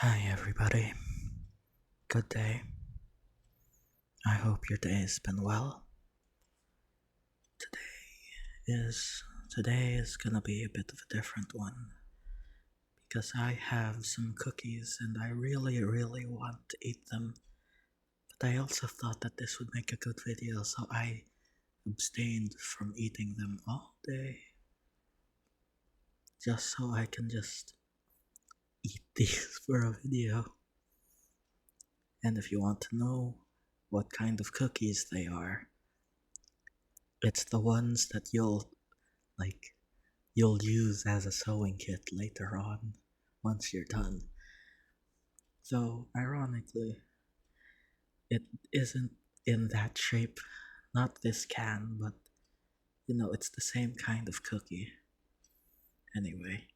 Hi, everybody. Good day. I hope your day has been well. Is Today is gonna be a bit of a different one because I have some cookies and I really want to eat them. But I also thought that this would make a good video, so I abstained from eating them all day just so I can just eat these for a video. And if you want to know what kind of cookies they are, it's the ones that like you'll use as a sewing kit later on once you're done. So, ironically, it isn't in that shape, not this can, but it's the same kind of cookie. Anyway,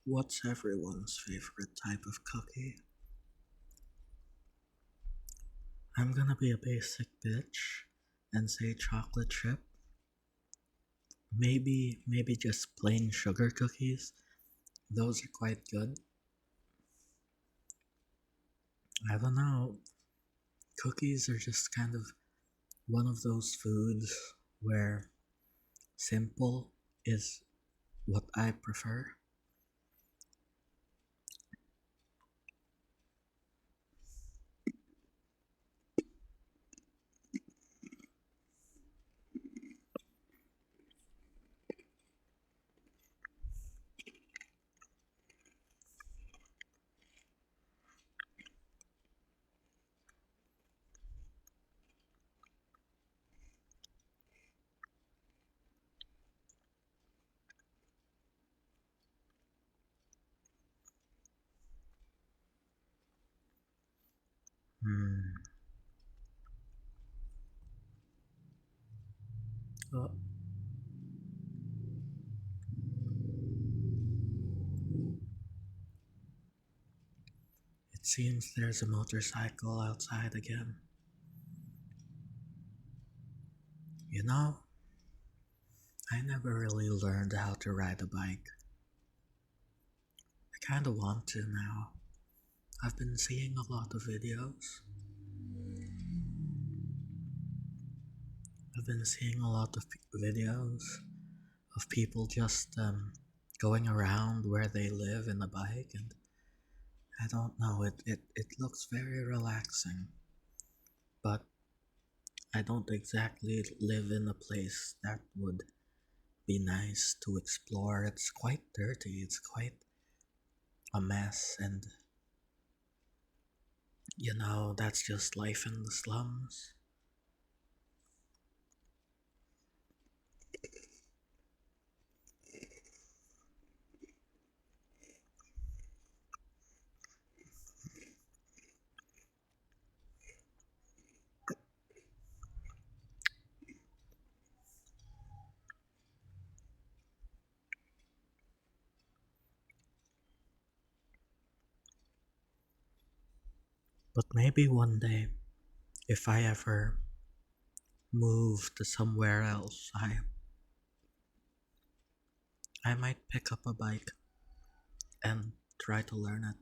what's everyone's favorite type of cookie? I'm gonna be a basic bitch and say chocolate chip. Maybe just plain sugar cookies. Those are quite good. I don't know. Cookies are just kind of one of those foods where simple is what I prefer. Hmm. Oh, it seems there's a motorcycle outside again. You know, I never really learned how to ride a bike. I kinda want to now. I've been seeing a lot of videos. I've been seeing a lot of videos of people just going around where they live in a bike, and I don't know, it looks very relaxing. But I don't exactly live in a place that would be nice to explore. It's quite dirty, it's quite a mess, and that's just life in the slums. But maybe one day, if I ever move to somewhere else, I might pick up a bike and try to learn it.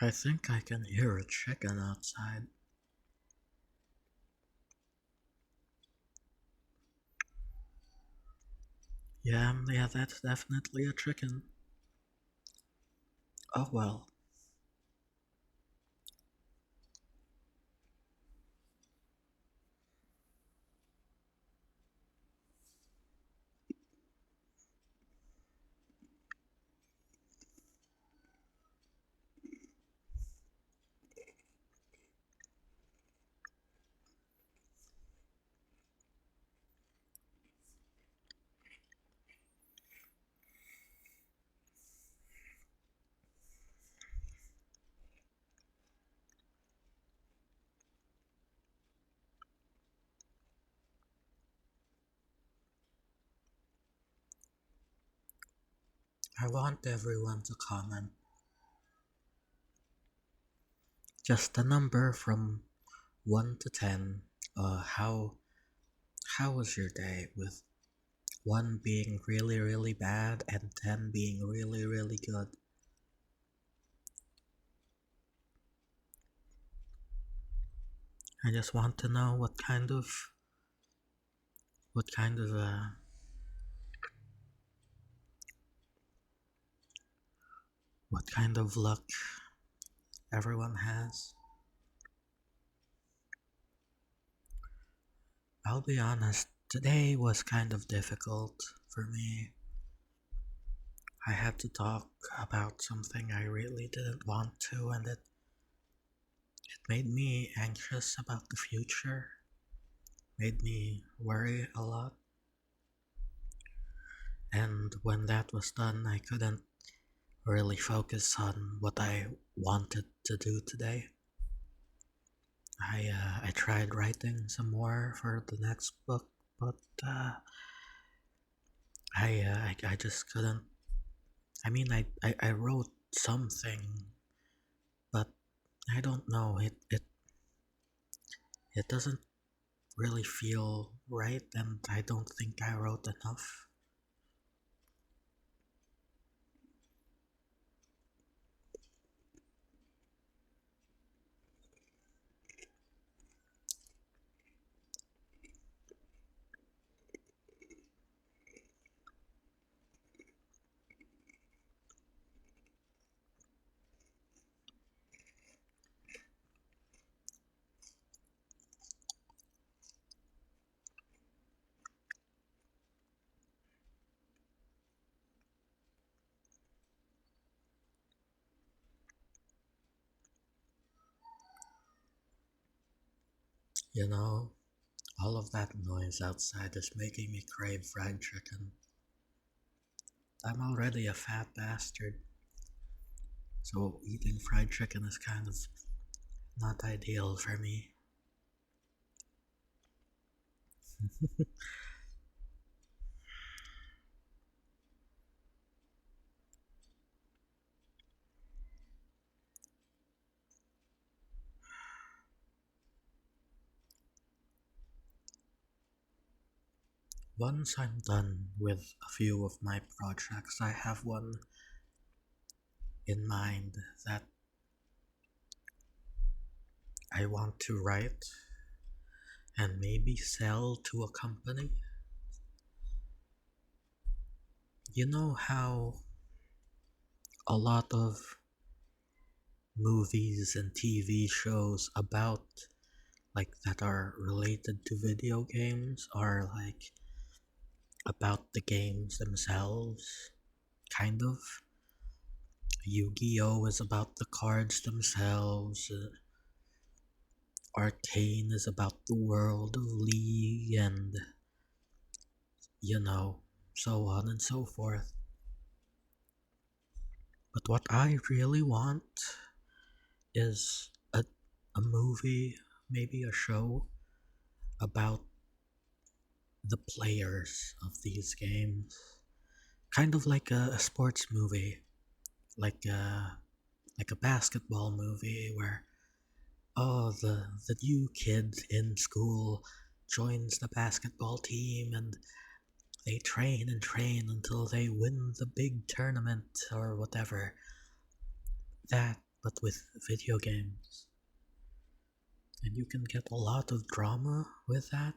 I think I can hear a chicken outside. Yeah, that's definitely a chicken. Oh well, I want everyone to comment just a number from 1 to 10. How was your day, with 1 being really really bad and 10 being really really good? I just want to know what kind of what kind of luck everyone has. I'll be honest, today was kind of difficult for me. I had to talk about something I really didn't want to, and it made me anxious about the future, made me worry a lot. And when that was done, I couldn't really focus on what I wanted to do today. I tried writing some more for the next book, but I just couldn't. I mean, I wrote something, but I don't know. It doesn't really feel right, and I don't think I wrote enough. You know, all of that noise outside is making me crave fried chicken. I'm already a fat bastard, so eating fried chicken is kind of not ideal for me. Once I'm done with a few of my projects, I have one in mind that I want to write and maybe sell to a company. You know how a lot of movies and TV shows about like that are related to video games are like about the games themselves, kind of. Yu-Gi-Oh is about the cards themselves. Arcane is about the world of League, and you know, so on and so forth. But what I really want is a movie, maybe a show about the players of these games. Kind of like a sports movie, like a basketball movie where oh the new kid in school joins the basketball team and they train and train until they win the big tournament or whatever. That, but with video games. And you can get a lot of drama with that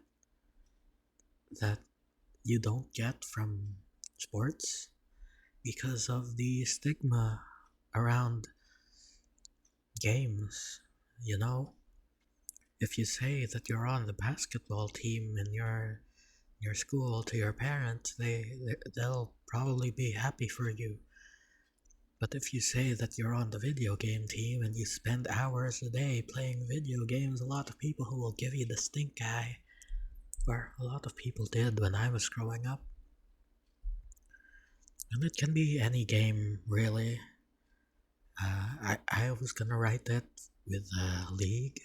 you don't get from sports because of the stigma around games, you know? If you say that you're on the basketball team in your school to your parents, they'll probably be happy for you. But if you say that you're on the video game team and you spend hours a day playing video games, a lot of people who will give you the stink eye, or a lot of people did when I was growing up. And it can be any game, really. I was gonna write that with League,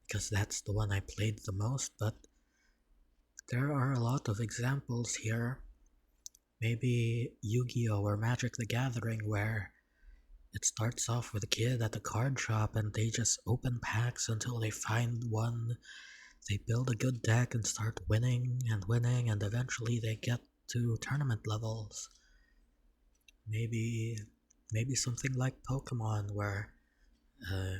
because that's the one I played the most, but there are a lot of examples here. Maybe Yu-Gi-Oh! Or Magic the Gathering, where it starts off with a kid at a card shop and they just open packs until they find one. They build a good deck and start winning and winning, and eventually they get to tournament levels. Maybe something like Pokemon, where uh,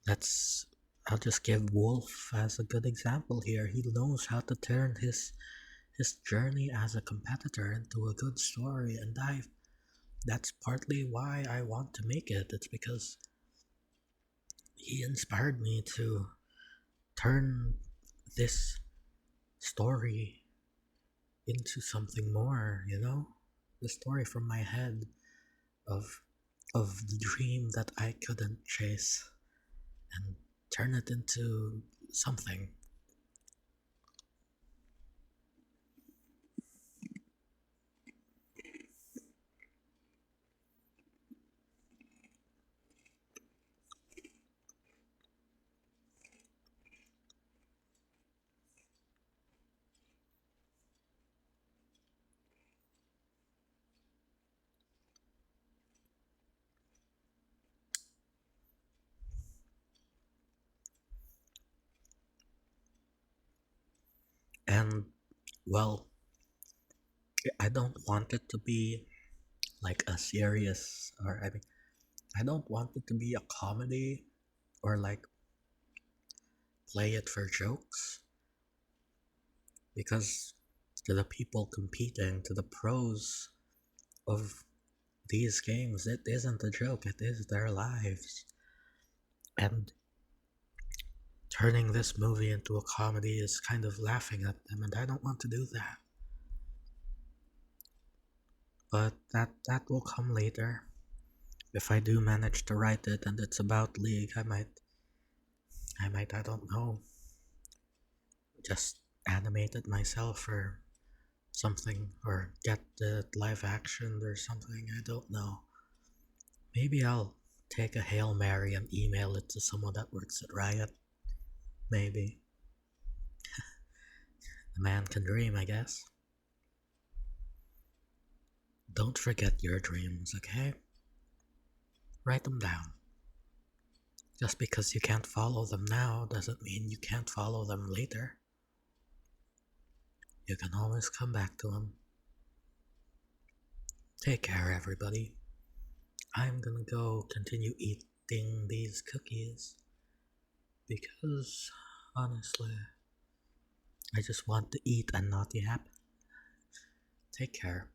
let's I'll just give Wolf as a good example here. He knows how to turn his journey as a competitor into a good story, and that's partly why I want to make it. It's because he inspired me to turn this story into something more, you know? The story from my head of the dream that I couldn't chase, and turn it into something. And well, I don't want it to be like a serious, or I mean, I don't want it to be a comedy or like play it for jokes, because to the people competing, to the pros of these games, it isn't a joke, it is their lives. And turning this movie into a comedy is kind of laughing at them, and I don't want to do that. But that will come later. If I do manage to write it and it's about League, I don't know, just animate it myself or something, or get the live action or something, I don't know. Maybe I'll take a Hail Mary and email it to someone that works at Riot. Maybe. A man can dream, I guess. Don't forget your dreams, okay? Write them down. Just because you can't follow them now doesn't mean you can't follow them later. You can always come back to them. Take care, everybody. I'm gonna go continue eating these cookies because, honestly, I just want to eat and not yap. Take care.